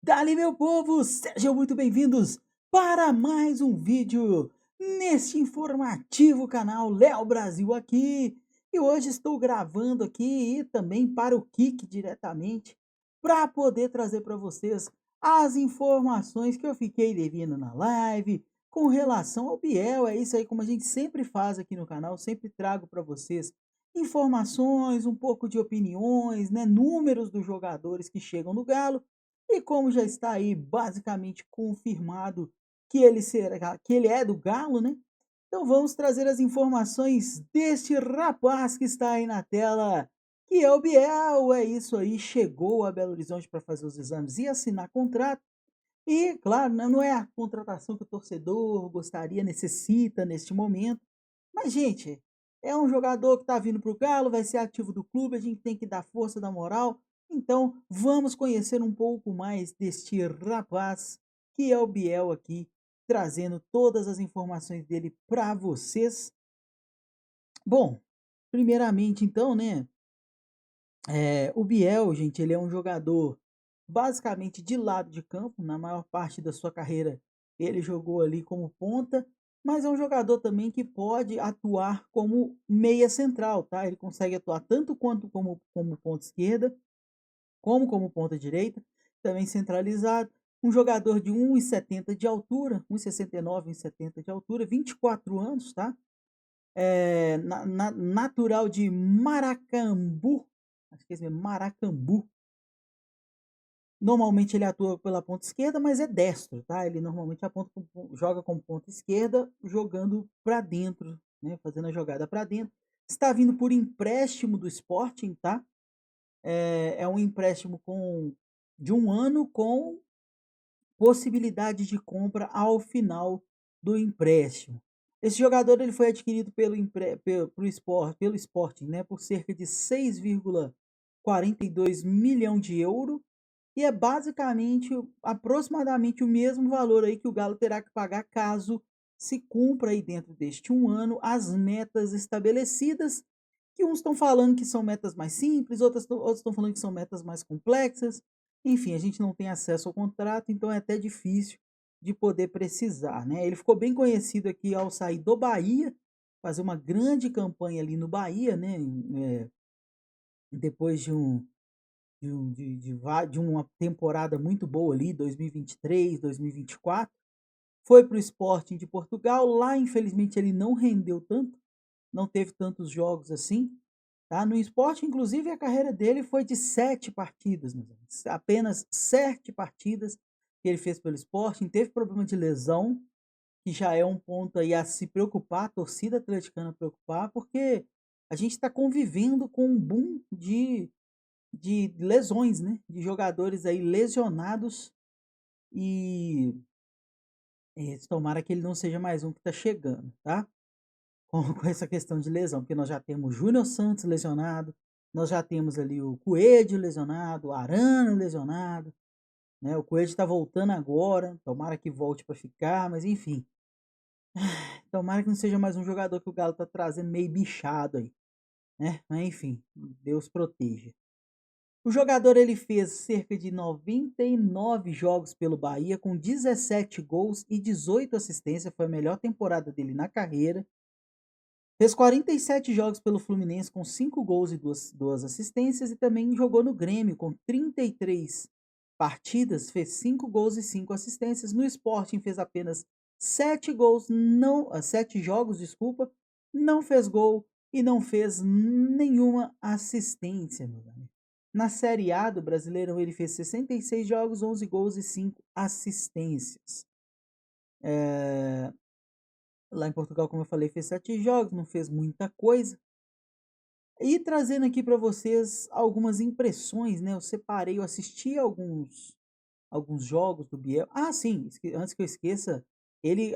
Dali, meu povo, sejam muito bem-vindos para mais um vídeo neste informativo canal Léo Brasil aqui. E hoje estou gravando aqui e também para o Kik diretamente para poder trazer para vocês as informações que eu fiquei devendo na live com relação ao Biel. É isso aí, como a gente sempre faz aqui no canal, sempre trago para vocês informações, um pouco de opiniões, né, números dos jogadores que chegam no Galo. E como já está aí basicamente confirmado que ele é do Galo, né? Então vamos trazer as informações deste rapaz que está aí na tela, que é o Biel. É isso aí, chegou a Belo Horizonte para fazer os exames e assinar contrato. E, claro, não é a contratação que o torcedor gostaria, necessita neste momento. Mas, gente, é um jogador que está vindo para o Galo, vai ser ativo do clube, a gente tem que dar força, dar moral. Então, vamos conhecer um pouco mais deste rapaz, que é o Biel aqui, trazendo todas as informações dele para vocês. Bom, primeiramente, então, né? O Biel, gente, ele é um jogador basicamente de lado de campo. Na maior parte da sua carreira, ele jogou ali como ponta, mas é um jogador também que pode atuar como meia central, tá? Ele consegue atuar tanto quanto como ponta esquerda, como ponta direita, também centralizado. Um jogador de 1,70 de altura, 1,69, 1,70 de altura, 24 anos, tá? Natural de Maracambu, acho que é esse mesmo, Maracambu. Normalmente ele atua pela ponta esquerda, mas é destro, tá? Ele normalmente joga como ponta esquerda, jogando para dentro, né? Fazendo a jogada para dentro. Está vindo por empréstimo do Sporting, tá? É um empréstimo de 1 ano com possibilidade de compra ao final do empréstimo. Esse jogador ele foi adquirido pelo Sporting, né? Por cerca de 6,42 milhão de euros. E é basicamente, aproximadamente o mesmo valor aí que o Galo terá que pagar caso se cumpra aí dentro deste 1 ano as metas estabelecidas, que uns estão falando que são metas mais simples, outros estão falando que são metas mais complexas. Enfim, a gente não tem acesso ao contrato, então é até difícil de poder precisar, né? Ele ficou bem conhecido aqui ao sair do Bahia, fazer uma grande campanha ali no Bahia, né? Depois de uma temporada muito boa ali, 2023, 2024. Foi para o Sporting de Portugal. Lá, infelizmente, ele não rendeu tanto, não teve tantos jogos assim. Tá? No Sporting, inclusive, a carreira dele foi de 7 partidas, meus amigos. Apenas 7 partidas que ele fez pelo Sporting. Teve problema de lesão, que já é um ponto aí a se preocupar, a torcida atleticana preocupar, porque a gente está convivendo com um boom de lesões, né? De jogadores aí lesionados e tomara que ele não seja mais um que está chegando, tá? Com essa questão de lesão, porque nós já temos Júnior Santos lesionado, nós já temos ali o Coelho lesionado, o Arana lesionado, né? O Coelho está voltando agora, tomara que volte para ficar, mas enfim, tomara que não seja mais um jogador que o Galo está trazendo meio bichado aí, né? Mas enfim, Deus proteja. O jogador ele fez cerca de 99 jogos pelo Bahia, com 17 gols e 18 assistências, foi a melhor temporada dele na carreira. Fez 47 jogos pelo Fluminense com 5 gols e duas assistências e também jogou no Grêmio com 33 partidas, fez 5 gols e 5 assistências. No Sporting fez apenas 7 gols, não, 7 jogos, desculpa, não fez gol e não fez nenhuma assistência, meu amigo. Na Série A do Brasileirão ele fez 66 jogos, 11 gols e 5 assistências. Lá em Portugal, como eu falei, fez 7 jogos, não fez muita coisa. E trazendo aqui para vocês algumas impressões, né? Eu assisti alguns jogos do Biel. Ah, sim, antes que eu esqueça, ele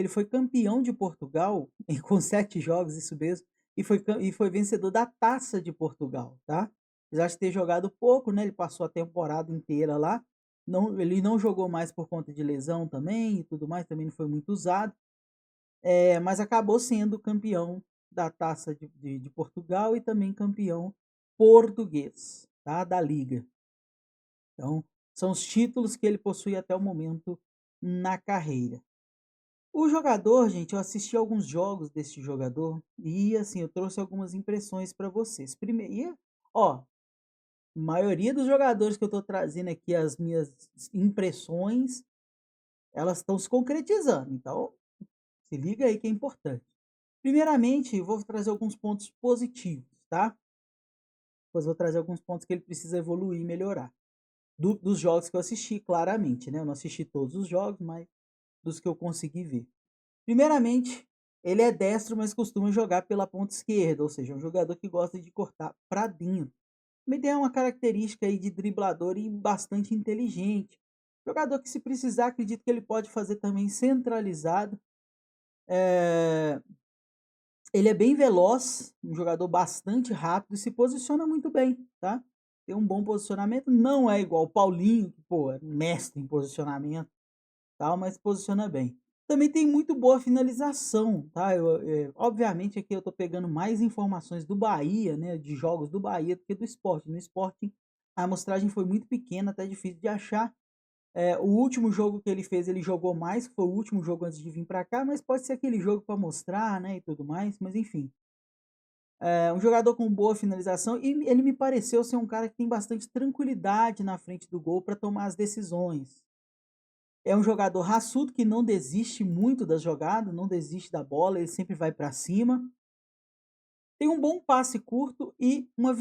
foi campeão de Portugal com 7 jogos, isso mesmo, e foi vencedor da Taça de Portugal, tá? Apesar de ter jogado pouco, né? Ele passou a temporada inteira lá. Não, ele não jogou mais por conta de lesão também e tudo mais, também não foi muito usado. Mas acabou sendo campeão da Taça de Portugal e também campeão português, tá? Da Liga. Então, São os títulos que ele possui até o momento na carreira. O jogador, gente, eu assisti alguns jogos desse jogador e, assim, eu trouxe algumas impressões para vocês. Primeiro, ó, maioria dos jogadores que eu tô trazendo aqui, as minhas impressões, elas estão se concretizando. Então, se liga aí que é importante. Primeiramente, eu vou trazer alguns pontos positivos, tá? Depois vou trazer alguns pontos que ele precisa evoluir e melhorar. Dos jogos que eu assisti, claramente, né? Eu não assisti todos os jogos, mas dos que eu consegui ver. Primeiramente, ele é destro, mas costuma jogar pela ponta esquerda, ou seja, é um jogador que gosta de cortar para dentro. Também tem uma característica aí de driblador e bastante inteligente. Jogador que, se precisar, acredito que ele pode fazer também centralizado. É, Ele é bem veloz, um jogador bastante rápido e se posiciona muito bem, tá? Tem um bom posicionamento, não é igual o Paulinho, que, pô, é mestre em posicionamento, tal, mas se posiciona bem. Também tem muito boa finalização, tá? Obviamente aqui eu tô pegando mais informações do Bahia, né, de jogos do Bahia do que do Sport. No Sporting a amostragem foi muito pequena, até difícil de achar. O último jogo que ele fez, ele jogou mais, que foi o último jogo antes de vir para cá, mas pode ser aquele jogo para mostrar, né, e tudo mais, mas enfim. É um jogador com boa finalização e ele me pareceu ser um cara que tem bastante tranquilidade na frente do gol para tomar as decisões. É um jogador raçudo que não desiste muito das jogadas, não desiste da bola, ele sempre vai para cima. Tem um bom passe curto e uma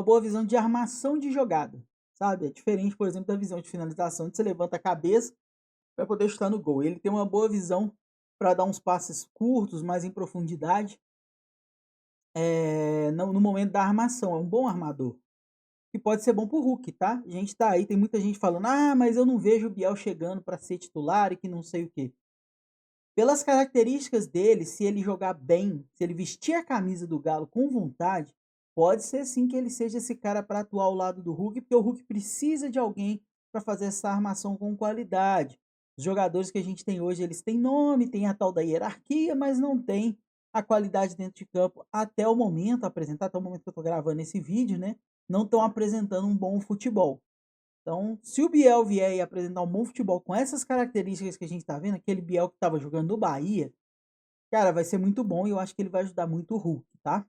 boa visão de armação de jogada, sabe? É diferente, por exemplo, da visão de finalização, de você levanta a cabeça para poder chutar no gol. Ele tem uma boa visão para dar uns passes curtos, mais em profundidade, no momento da armação. É um bom armador. Que pode ser bom pro Hulk, tá? A gente tá aí, tem muita gente falando: "Ah, mas eu não vejo o Biel chegando para ser titular e que não sei o quê". Pelas características dele, se ele jogar bem, se ele vestir a camisa do Galo com vontade, pode ser sim que ele seja esse cara para atuar ao lado do Hulk, porque o Hulk precisa de alguém para fazer essa armação com qualidade. Os jogadores que a gente tem hoje, eles têm nome, tem a tal da hierarquia, mas não tem a qualidade dentro de campo até o momento, até o momento que eu estou gravando esse vídeo, né? Não estão apresentando um bom futebol. Então, se o Biel vier e apresentar um bom futebol com essas características que a gente está vendo, aquele Biel que estava jogando no Bahia, cara, vai ser muito bom e eu acho que ele vai ajudar muito o Hulk, tá?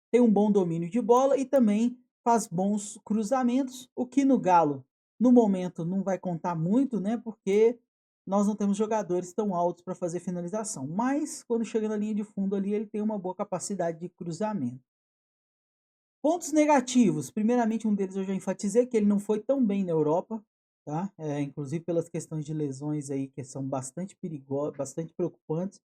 Tem um bom domínio de bola e também faz bons cruzamentos, o que no Galo, no momento, não vai contar muito, né? Porque nós não temos jogadores tão altos para fazer finalização. Mas quando chega na linha de fundo ali, ele tem uma boa capacidade de cruzamento. Pontos negativos, primeiramente um deles eu já enfatizei, que ele não foi tão bem na Europa, tá? Inclusive pelas questões de lesões aí que são bastante perigosas, bastante preocupantes.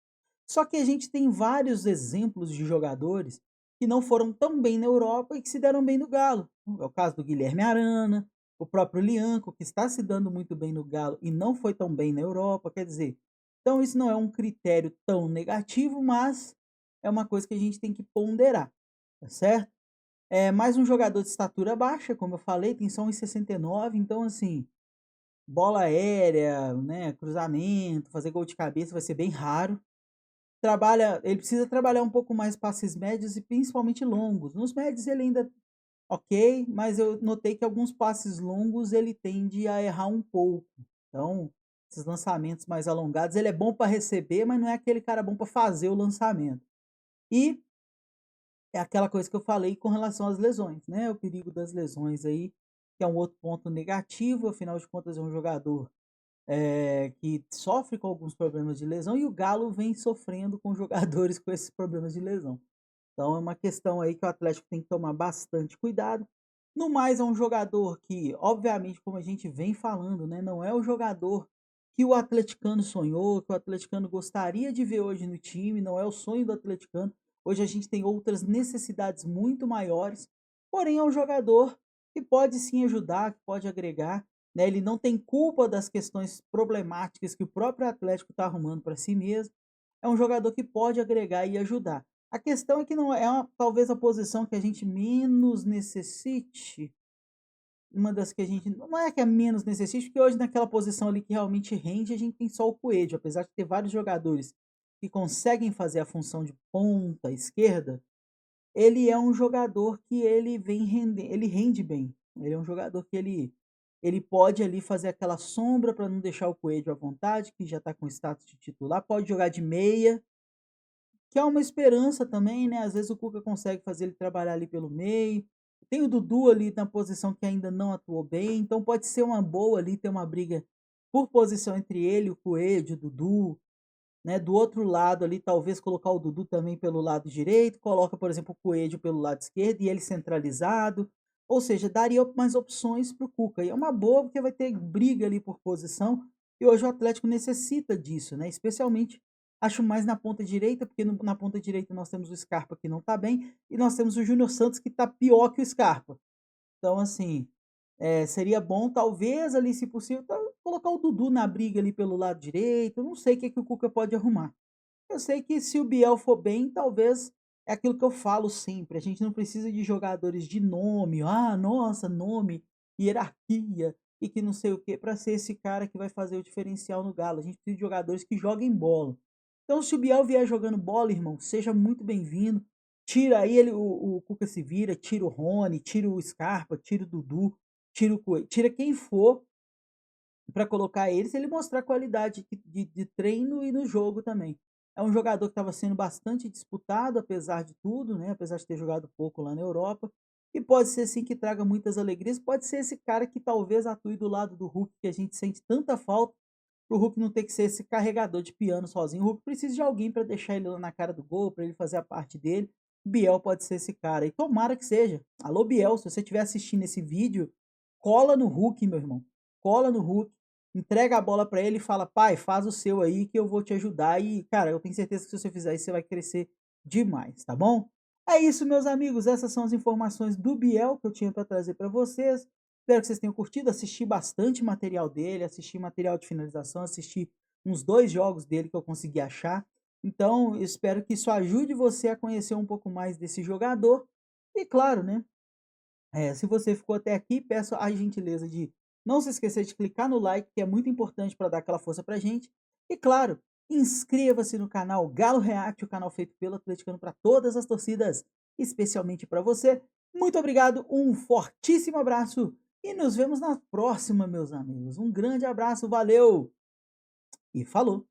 Só que a gente tem vários exemplos de jogadores que não foram tão bem na Europa e que se deram bem no Galo. É o caso do Guilherme Arana, o próprio Lianco, que está se dando muito bem no Galo e não foi tão bem na Europa, quer dizer, então isso não é um critério tão negativo, mas é uma coisa que a gente tem que ponderar, tá certo? É mais um jogador de estatura baixa, como eu falei, tem só 1,69, então assim, bola aérea, né, cruzamento, fazer gol de cabeça vai ser bem raro. Ele precisa trabalhar um pouco mais passes médios e principalmente longos. Nos médios ele ainda ok, mas eu notei que alguns passes longos ele tende a errar um pouco. Então, esses lançamentos mais alongados, ele é bom para receber, mas não é aquele cara bom para fazer o lançamento. E é aquela coisa que eu falei com relação às lesões, né, o perigo das lesões aí, que é um outro ponto negativo, afinal de contas é um jogador, que sofre com alguns problemas de lesão e o Galo vem sofrendo com jogadores com esses problemas de lesão. Então é uma questão aí que o Atlético tem que tomar bastante cuidado. No mais, é um jogador que, obviamente, como a gente vem falando, né, não é o jogador que o atleticano sonhou, que o atleticano gostaria de ver hoje no time, não é o sonho do atleticano. Hoje a gente tem outras necessidades muito maiores, porém é um jogador que pode sim ajudar, que pode agregar, né? Ele não tem culpa das questões problemáticas que o próprio Atlético está arrumando para si mesmo. É um jogador que pode agregar e ajudar. A questão é que não é talvez a posição que a gente menos necessite, uma das que a gente não é que é menos necessite, porque hoje naquela posição ali que realmente rende, a gente tem só o Coelho, apesar de ter vários jogadores que conseguem fazer a função de ponta esquerda, ele é um jogador que ele rende bem. Ele é um jogador que ele Ele pode ali fazer aquela sombra para não deixar o Coelho à vontade, que já está com status de titular, pode jogar de meia, que é uma esperança também, né, às vezes o Cuca consegue fazer ele trabalhar ali pelo meio. Tem o Dudu ali na posição que ainda não atuou bem, então pode ser uma boa ali ter uma briga por posição entre ele, o Coelho, o Dudu, né, do outro lado ali talvez colocar o Dudu também pelo lado direito, coloca, por exemplo, o Coelho pelo lado esquerdo e ele centralizado, ou seja, daria mais opções para o Cuca. E é uma boa porque vai ter briga ali por posição, e hoje o Atlético necessita disso, né, especialmente acho mais na ponta direita, porque na ponta direita nós temos o Scarpa que não está bem, e nós temos o Júnior Santos que está pior que o Scarpa. Então, assim, seria bom talvez ali, se possível, colocar o Dudu na briga ali pelo lado direito, eu não sei o que que o Cuca pode arrumar. Eu sei que se o Biel for bem, talvez é aquilo que eu falo sempre, a gente não precisa de jogadores de nome, ah, nossa, nome, hierarquia e que não sei o quê, para ser esse cara que vai fazer o diferencial no Galo. A gente precisa de jogadores que joguem bola. Então, se o Biel vier jogando bola, irmão, seja muito bem-vindo. Tira aí ele, o Cuca se vira, tira o Rony, tira o Scarpa, tira o Dudu, tira o Coelho, tira quem for para colocar ele, se ele mostrar qualidade de treino e no jogo também. É um jogador que estava sendo bastante disputado, apesar de tudo, né? Apesar de ter jogado pouco lá na Europa. E pode ser sim que traga muitas alegrias. Pode ser esse cara que talvez atue do lado do Hulk, que a gente sente tanta falta, para o Hulk não ter que ser esse carregador de piano sozinho. O Hulk precisa de alguém para deixar ele lá na cara do gol, para ele fazer a parte dele. Biel pode ser esse cara. E tomara que seja. Alô, Biel, se você estiver assistindo esse vídeo, cola no Hulk, meu irmão. Cola no Hulk, entrega a bola para ele e fala: pai, faz o seu aí que eu vou te ajudar. E, cara, eu tenho certeza que se você fizer isso, você vai crescer demais, tá bom? É isso, meus amigos. Essas são as informações do Biel que eu tinha para trazer para vocês. Espero que vocês tenham curtido. Assisti bastante material dele, assisti material de finalização, assisti uns 2 jogos dele que eu consegui achar. Então, eu espero que isso ajude você a conhecer um pouco mais desse jogador. E claro, né? Se você ficou até aqui, peço a gentileza de não se esquecer de clicar no like, que é muito importante para dar aquela força pra gente. E claro, inscreva-se no canal Galo React, o canal feito pelo atleticano para todas as torcidas, especialmente para você. Muito obrigado, um fortíssimo abraço e nos vemos na próxima, meus amigos. Um grande abraço, valeu e falou!